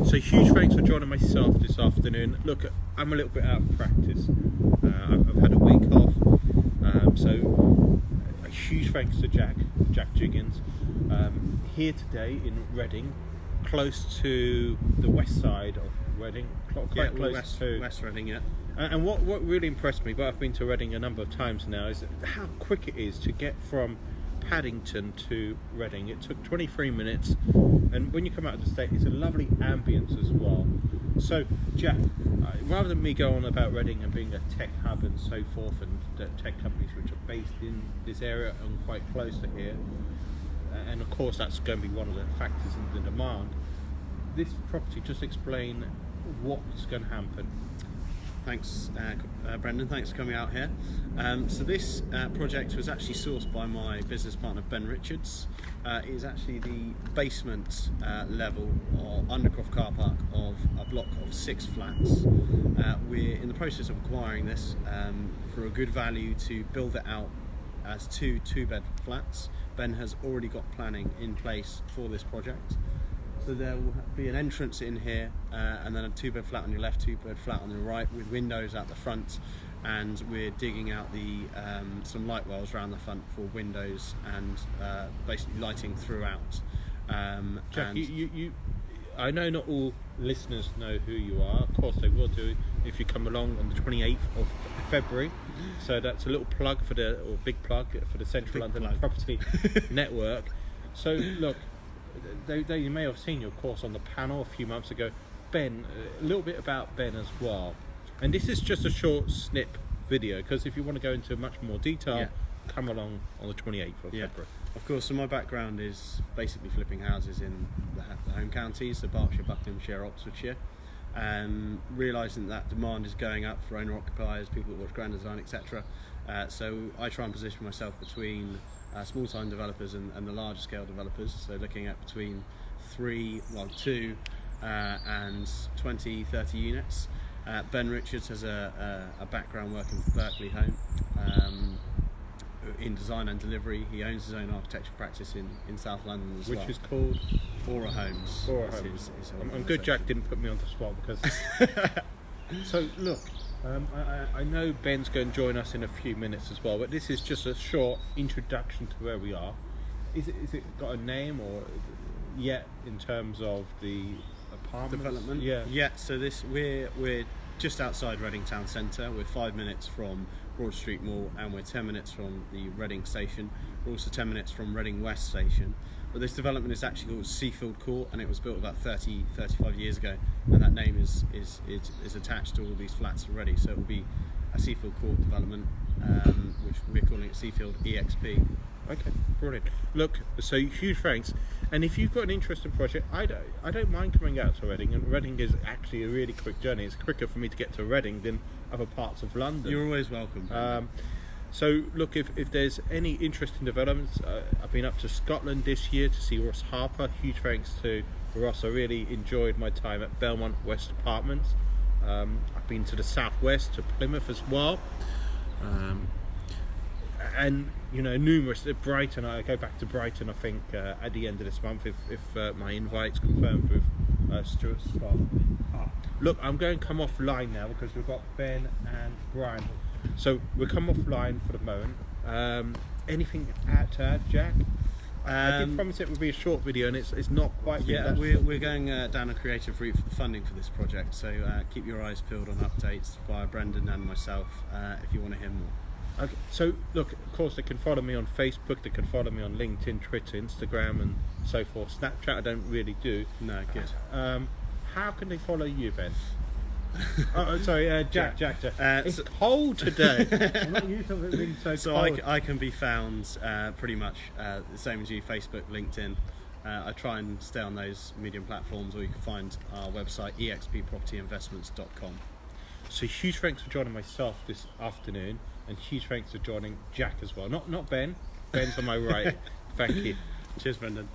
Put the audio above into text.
So huge thanks for joining myself this afternoon. Look, I'm a little bit out of practice. I've had a week off, so a huge thanks to Jack Jiggens, here today in Reading, close to the west side of Reading, quite close to West Reading, yeah. And what really impressed me, but I've been to Reading a number of times now, is how quick it is to get from Paddington to Reading. It took 23 minutes, and when you come out of the state, it's a lovely ambience as well. So, Jack, rather than me go on about Reading and being a tech hub and so forth, and tech companies which are based in this area and quite close to here, and of course that's going to be one of the factors in the demand, this property, just explain what's going to happen. Thanks, Brendan. Thanks for coming out here. So this project was actually sourced by my business partner Ben Richards. It is actually the basement level or undercroft car park of a block of 6 flats. We're in the process of acquiring this for a good value to build it out as 2 two-bed flats. Ben has already got planning in place for this project. So there will be an entrance in here, and then a 2-bed flat on your left, 2-bed flat on your right, with windows out the front, and we're digging out the some light wells around the front for windows and basically lighting throughout. Jack, I know not all listeners know who you are. Of course they will do if you come along on the 28th of February. So that's a little plug for big plug for the Central London Property Network. So look, they may have seen you, of course, on the panel a few months ago. Ben, a little bit about Ben as well. And this is just a short snip video, because if you want to go into much more detail, come along on the 28th of February. Of course, so my background is basically flipping houses in the home counties, so Berkshire, Buckinghamshire, Oxfordshire. Realising that demand is going up for owner-occupiers, people that watch grand design, etc. So I try and position myself between small-time developers and the larger scale developers, so looking at between 2 and 20, 30 units. Ben Richards has a background working for Berkeley Home in design and delivery. He owns his own architecture practice in South London as well. Which is called? Aura Homes. Aura Homes. I'm good Jack didn't put me on the spot, because... So look, I know Ben's going to join us in a few minutes as well, but this is just a short introduction to where we are. Is it got a name or yet in terms of the apartment development? Yeah. So we're just outside Reading Town Centre. We're 5 minutes from Broad Street Mall, and we're 10 minutes from the Reading Station. We're also 10 minutes from Reading West Station. But this development is actually called Seafield Court, and it was built about 35 years ago, and that name is attached to all these flats already. So it will be a Seafield Court development, which we're calling it Seafield EXP. Okay, brilliant. Look, so huge thanks. And if you've got an interesting project, I don't mind coming out to Reading, and Reading is actually a really quick journey. It's quicker for me to get to Reading than other parts of London. You're always welcome. So look, if there's any interesting developments, I've been up to Scotland this year to see Ross Harper. Huge thanks to Ross. I really enjoyed my time at Belmont West Apartments. I've been to the southwest, to Plymouth as well. And numerous. Brighton, I go back to Brighton, I think, at the end of this month, if my invite's confirmed with Stuart Scott. Look, I'm going to come offline now because we've got Ben and Brian. So we'll come offline for the moment. Anything to add, Jack? I did promise it would be a short video, and it's not quite. Yeah, we're going down a creative route for the funding for this project. So keep your eyes peeled on updates via Brendan and myself if you want to hear more. Okay, so look, of course they can follow me on Facebook, they can follow me on LinkedIn, Twitter, Instagram and so forth. Snapchat I don't really do. No, good. How can they follow you, Ben? Sorry, Jack. It's cold today. I'm not used to it being so cold. I can be found pretty much the same as you, Facebook, LinkedIn. I try and stay on those medium platforms, or you can find our website, exppropertyinvestments.com. So huge thanks for joining myself this afternoon, and huge thanks for joining Jack as well. Not Ben. Ben's on my right. Thank you. Cheers, Brendan.